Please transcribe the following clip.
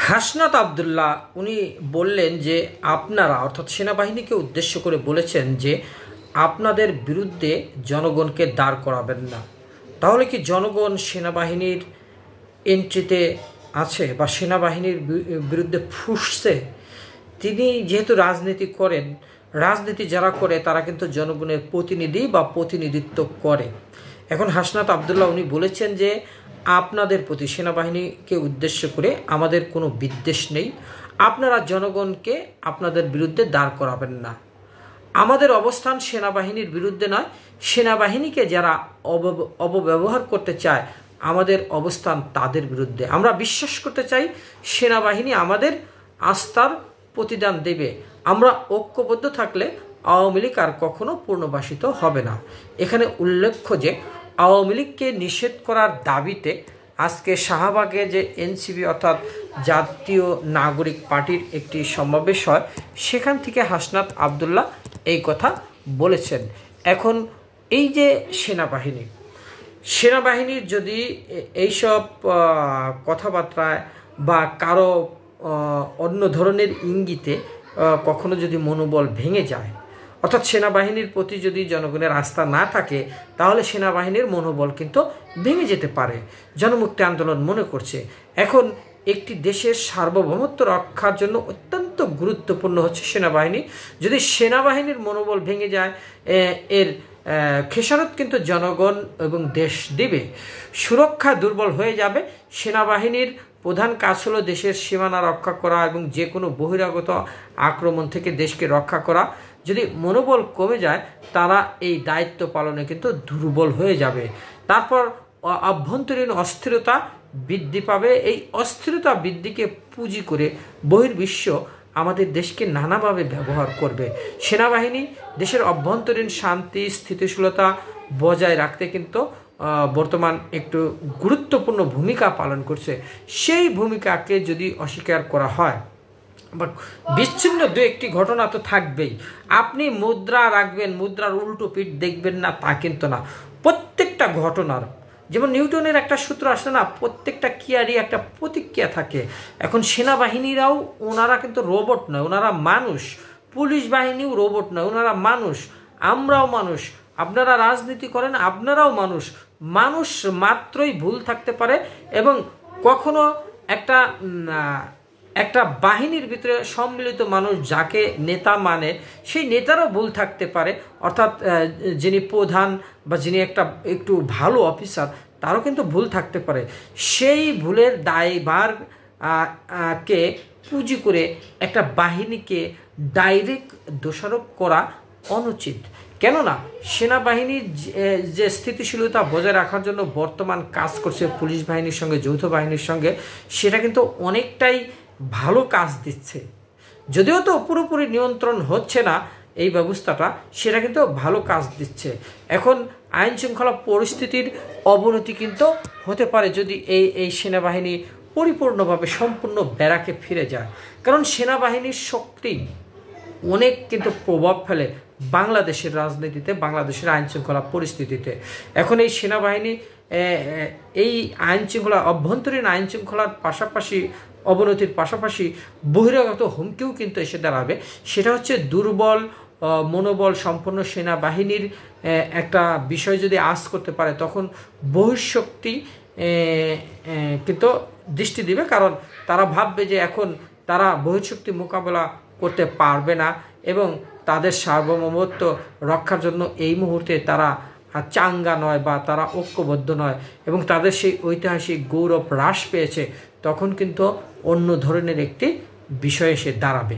হাসনাত আবদুল্লাহ উনি বললেন যে আপনারা অর্থাৎ সেনাবাহিনীকে উদ্দেশ্য করে বলেছেন যে আপনাদের বিরুদ্ধে জনগণকে দাঁড় করাবেন না। তাহলে কি জনগণ সেনাবাহিনীর এন্ট্রিতে আছে বা সেনাবাহিনীর বিরুদ্ধে ফুঁসছে? তিনি যেহেতু রাজনীতি করেন, রাজনীতি যারা করে তারা কিন্তু জনগণের প্রতিনিধি বা প্রতিনিধিত্ব করে। এখন হাসনাত আবদুল্লাহ উনি বলেছেন যে আপনাদের প্রতি সেনাবাহিনীকে উদ্দেশ্য করে আমাদের কোনো বিদ্বেষ নেই, আপনারা জনগণকে আপনাদের বিরুদ্ধে দাঁড় করাবেন না। আমাদের অবস্থান সেনাবাহিনীর বিরুদ্ধে নয়, সেনাবাহিনীকে যারা অপব্যবহার করতে চায় আমাদের অবস্থান তাদের বিরুদ্ধে। আমরা বিশ্বাস করতে চাই সেনাবাহিনী আমাদের আস্থার প্রতিদান দেবে। আমরা ঐক্যবদ্ধ থাকলে আওয়ামী লীগ আর কখনো পুনর্বাসিত হবে না। এখানে উল্লেখ্য যে আওয়ামী লীগকে নিষেধ করার দাবিতে আজকে শাহবাগে যে এনসিপি অর্থাৎ জাতীয় নাগরিক পার্টির একটি সমাবেশ হয়, সেখান থেকে হাসনাত আবদুল্লাহ এই কথা বলেছেন। এখন এই যে সেনাবাহিনীর যদি এইসব কথাবার্তায় বা কারো অন্য ধরনের ইঙ্গিতে কখনো যদি মনোবল ভেঙে যায়, অর্থাৎ সেনাবাহিনীর প্রতি যদি জনগণের আস্থা না থাকে, তাহলে সেনাবাহিনীর মনোবল কিন্তু ভেঙে যেতে পারে। জনমুক্তি আন্দোলন মনে করছে এখন একটি দেশের সার্বভৌমত্ব রক্ষার জন্য অত্যন্ত গুরুত্বপূর্ণ হচ্ছে সেনাবাহিনী। যদি সেনাবাহিনীর মনোবল ভেঙে যায়, এর খেসারত কিন্তু জনগণ এবং দেশ দিবে। সুরক্ষা দুর্বল হয়ে যাবে। সেনাবাহিনীর প্রধান কাজ হলো দেশের সীমানা রক্ষা করা এবং যে কোনো বহিরাগত আক্রমণ থেকে দেশকে রক্ষা করা। যদি মনোবল কমে যায়, তারা এই দায়িত্ব পালনে কিন্তু দুর্বল হয়ে যাবে। তারপর আভ্যন্তরীণ অস্থিরতা বৃদ্ধি পাবে। এই অস্থিরতা বৃদ্ধিকে পুঁজি করে বহির্বিশ্ব আমাদের দেশকে নানাভাবে ব্যবহার করবে। সেনাবাহিনী দেশের অভ্যন্তরীণ শান্তি স্থিতিশীলতা বজায় রাখতে কিন্তু বর্তমান একটু গুরুত্বপূর্ণ ভূমিকা পালন করছে। সেই ভূমিকাকে যদি অস্বীকার করা হয় বা বিচ্ছিন্ন দু একটি ঘটনা তো থাকবেই। আপনি মুদ্রা রাখবেন, মুদ্রার উল্টো পিঠ দেখবেন না তা কিন্তু না। প্রত্যেকটা ঘটনার, যেমন নিউটনের একটা সূত্র আসছে না, প্রত্যেকটা ক্রিয়ারই একটা প্রতিক্রিয়া থাকে। এখন সেনাবাহিনীরাও ওনারা কিন্তু রোবট নয়, ওনারা মানুষ। পুলিশ বাহিনীও রোবট নয়, ওনারা মানুষ। আমরাও মানুষ। আপনারা রাজনীতি করেন, আপনারাও মানুষ। মানুষ মাত্রই ভুল থাকতে পারে এবং কখনো একটা বাহিনীর ভিতরে সম্মিলিত মানুষ যাকে নেতা মানে, সেই নেতারও ভুল থাকতে পারে। অর্থাৎ যিনি প্রধান বা যিনি একটু ভালো অফিসার, তারও কিন্তু ভুল থাকতে পারে। সেই ভুলের দায়ভার কে পুঁজি করে একটা বাহিনীকে ডাইরেক্ট দোষারোপ করা অনুচিত। কেননা সেনাবাহিনীর যে স্থিতিশীলতা বজায় রাখার জন্য বর্তমান কাজ করছে পুলিশ বাহিনীর সঙ্গে, যৌথ বাহিনীর সঙ্গে, সেটা কিন্তু অনেকটাই ভালো কাজ দিচ্ছে। যদিও তো পুরোপুরি নিয়ন্ত্রণ হচ্ছে না এই ব্যবস্থাটা, সেটা কিন্তু ভালো কাজ দিচ্ছে। এখন আইন শৃঙ্খলা পরিস্থিতির অবনতি কিন্তু হতে পারে যদি এই সেনাবাহিনী পরিপূর্ণভাবে সম্পূর্ণ ব্যারাকে ফিরে যায়। কারণ সেনাবাহিনীর শক্তি অনেক কিন্তু প্রভাব ফেলে বাংলাদেশের রাজনীতিতে, বাংলাদেশের আইন শৃঙ্খলা পরিস্থিতিতে। এখন এই সেনাবাহিনী এই আইন শৃঙ্খলা, অভ্যন্তরীণ আইন শৃঙ্খলার পাশাপাশি, অবনতির পাশাপাশি বহিরাগত হুমকিও কিন্তু এসে দাঁড়াবে। সেটা হচ্ছে দুর্বল মনোবল সম্পন্ন সেনাবাহিনীর একটা বিষয় যদি আঁচ করতে পারে, তখন বহিঃশক্তি কিন্তু দৃষ্টি দিবে। কারণ তারা ভাববে যে এখন তারা বহিঃশক্তি মোকাবেলা করতে পারবে না এবং তাদের সার্বভৌমত্ব রক্ষার জন্য এই মুহূর্তে তারা চাঙ্গা নয় বা তারা ঐক্যবদ্ধ নয় এবং তাদের সেই ঐতিহাসিক গৌরব হ্রাস পেয়েছে। তখন কিন্তু অন্য ধরনের একটি বিষয় এসে দাঁড়াবে।